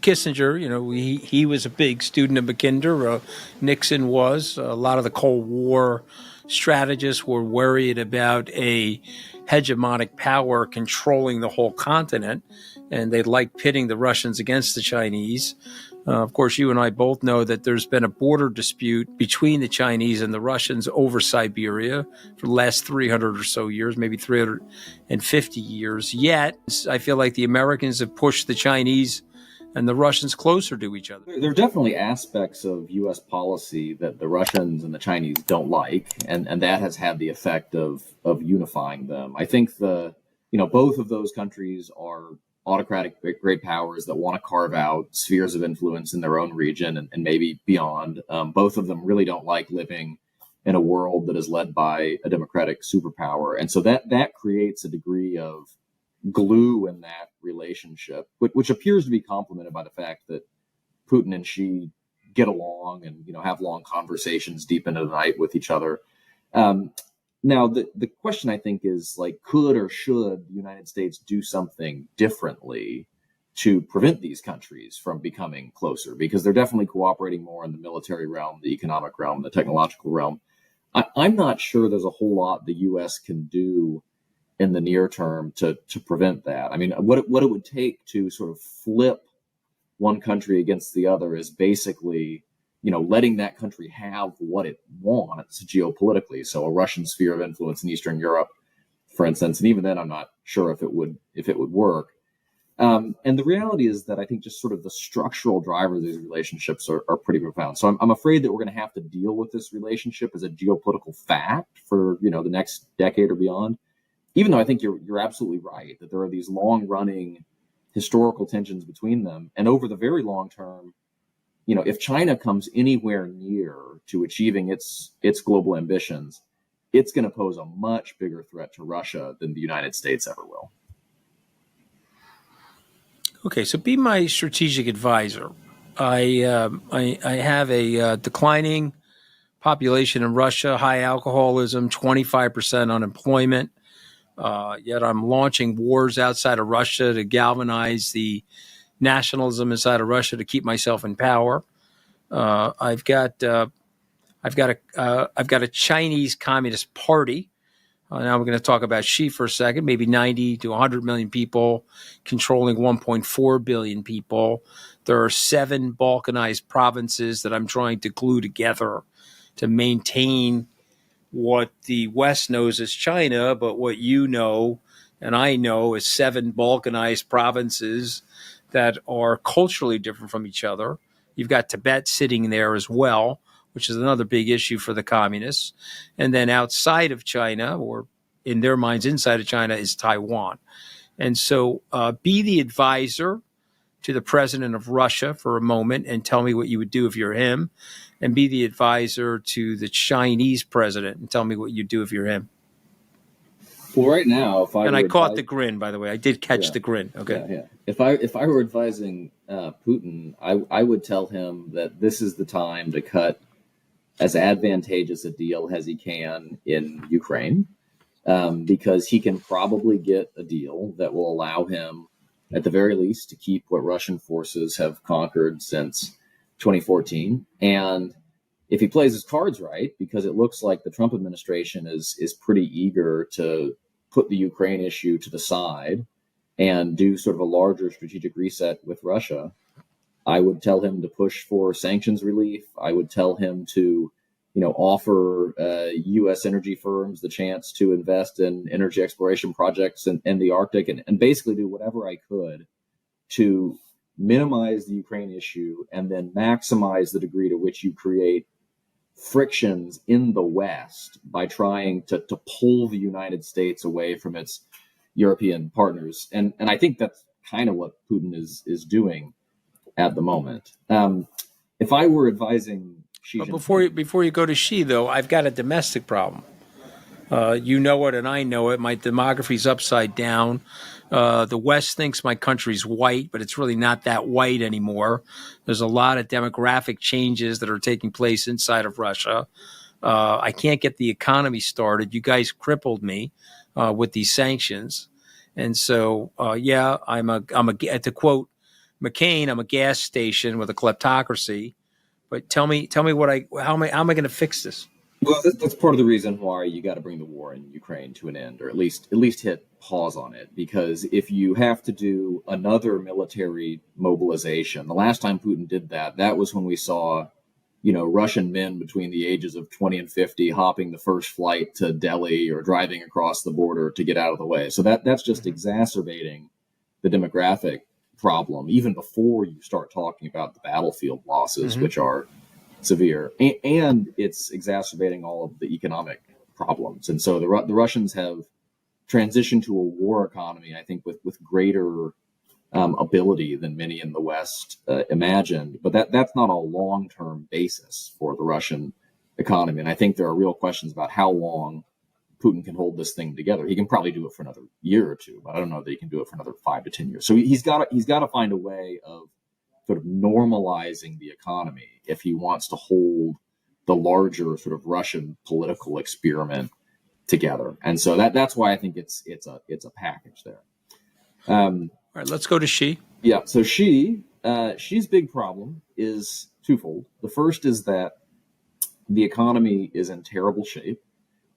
Kissinger, he was a big student of Mackinder. Nixon was. A lot of the Cold War strategists were worried about a hegemonic power controlling the whole continent, and they liked pitting the Russians against the Chinese. Of course, you and I both know that there's been a border dispute between the Chinese and the Russians over Siberia for the last 300 or so years, maybe 350 years. Yet, I feel like the Americans have pushed the Chinese and the Russians closer to each other. There are definitely aspects of U.S. policy that the Russians and the Chinese don't like, and that has had the effect of unifying them. I think both of those countries are autocratic great powers that want to carve out spheres of influence in their own region and maybe beyond. Both of them really don't like living in a world that is led by a democratic superpower. And so that creates a degree of glue in that relationship, which appears to be complemented by the fact that Putin and Xi get along and, have long conversations deep into the night with each other. Now, the question, I think, is could or should the United States do something differently to prevent these countries from becoming closer? Because they're definitely cooperating more in the military realm, the economic realm, the technological realm. I'm not sure there's a whole lot the U.S. can do in the near term to prevent that. I mean, what it would take to sort of flip one country against the other is basically letting that country have what it wants geopolitically. So a Russian sphere of influence in Eastern Europe, for instance, and even then I'm not sure if it would work. And the reality is that I think just sort of the structural drivers of these relationships are pretty profound. So I'm afraid that we're going to have to deal with this relationship as a geopolitical fact for, the next decade or beyond, even though I think you're absolutely right that there are these long running historical tensions between them. And over the very long term, if China comes anywhere near to achieving its global ambitions, it's going to pose a much bigger threat to Russia than the United States ever will. Okay, so be my strategic advisor. I have a declining population in Russia, high alcoholism, 25% unemployment. Yet I'm launching wars outside of Russia to galvanize the nationalism inside of Russia to keep myself in power. I've got a Chinese Communist Party. Now we're going to talk about Xi for a second. Maybe 90 to 100 million people controlling 1.4 billion people. There are 7 balkanized provinces that I'm trying to glue together to maintain what the West knows as China, but what you know and I know as 7 balkanized provinces that are culturally different from each other. You've got Tibet sitting there as well, which is another big issue for the communists. And then outside of China, or in their minds inside of China, is Taiwan. And so be the advisor to the president of Russia for a moment and tell me what you would do if you're him, and be the advisor to the Chinese president and tell me what you'd do if you're him. Well, right now, I caught the grin, by the way. I did catch the grin. Okay. Yeah. If I were advising Putin, I would tell him that this is the time to cut as advantageous a deal as he can in Ukraine, because he can probably get a deal that will allow him, at the very least, to keep what Russian forces have conquered since 2014. And if he plays his cards right, because it looks like the Trump administration is pretty eager to put the Ukraine issue to the side and do sort of a larger strategic reset with Russia, I would tell him to push for sanctions relief. I would tell him to, offer U.S. energy firms the chance to invest in energy exploration projects in the Arctic, and basically do whatever I could to minimize the Ukraine issue and then maximize the degree to which you create frictions in the West by trying to pull the United States away from its European partners. And I think that's kind of what Putin is doing at the moment. If I were advising Xi Jinping, before you go to Xi, though, I've got a domestic problem. You know it, and I know it. My demography's upside down. The West thinks my country's white, but it's really not that white anymore. There's a lot of demographic changes that are taking place inside of Russia. I can't get the economy started. You guys crippled me with these sanctions. And so, to quote McCain, I'm a gas station with a kleptocracy. But tell me how am I going to fix this? Well, that's part of the reason why you got to bring the war in Ukraine to an end, or at least hit pause on it. Because if you have to do another military mobilization, the last time Putin did that, that was when we saw, Russian men between the ages of 20 and 50 hopping the first flight to Delhi or driving across the border to get out of the way. So that's just exacerbating the demographic problem, even before you start talking about the battlefield losses, which are severe, and it's exacerbating all of the economic problems. And so the Russians have transitioned to a war economy, I think, with greater ability than many in the West imagined. But that's not a long-term basis for the Russian economy. And I think there are real questions about how long Putin can hold this thing together. He can probably do it for another year or two, but I don't know that he can do it for another 5 to 10 years. So he's got to find a way of sort of normalizing the economy if he wants to hold the larger sort of Russian political experiment together. And so that's why I think it's a package there. All right, let's go to Xi. Yeah, so Xi's big problem is twofold. The first is that the economy is in terrible shape,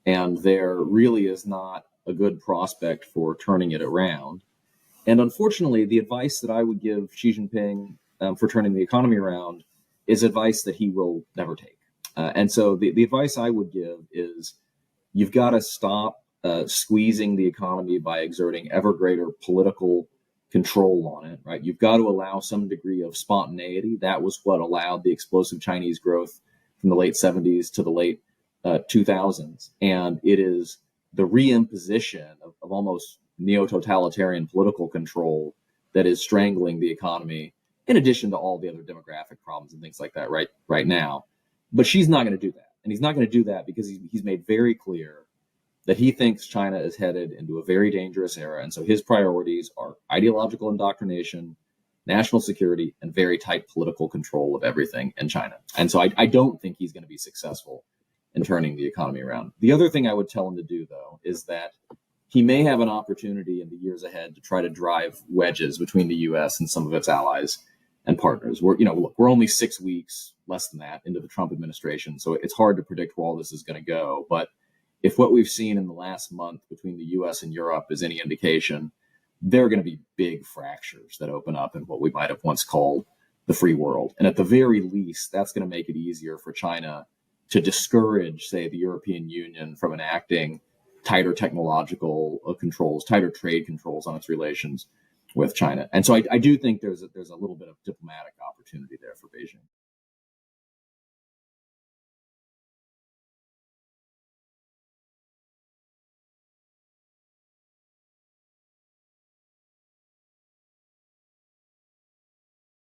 and there really is not a good prospect for turning it around. And unfortunately, the advice that I would give Xi Jinping for turning the economy around is advice that he will never take. And so the advice I would give is you've got to stop squeezing the economy by exerting ever greater political control on it, right? You've got to allow some degree of spontaneity. That was what allowed the explosive Chinese growth from the late 70s to the late 2000s. And it is the reimposition of almost neo-totalitarian political control that is strangling the economy, in addition to all the other demographic problems and things like that right now. But Xi's not going to do that. And he's not going to do that because he's made very clear that he thinks China is headed into a very dangerous era. And so his priorities are ideological indoctrination, national security, and very tight political control of everything in China. And so I don't think he's going to be successful in turning the economy around. The other thing I would tell him to do, though, is that he may have an opportunity in the years ahead to try to drive wedges between the U.S. and some of its allies and partners. We're only 6 weeks, less than that, into the Trump administration, so it's hard to predict where all this is going to go. But if what we've seen in the last month between the U.S. and Europe is any indication, there are going to be big fractures that open up in what we might have once called the free world. And at the very least, that's going to make it easier for China to discourage, say, the European Union from enacting tighter technological controls, tighter trade controls on its relations with China. And so I do think there's a little bit of diplomatic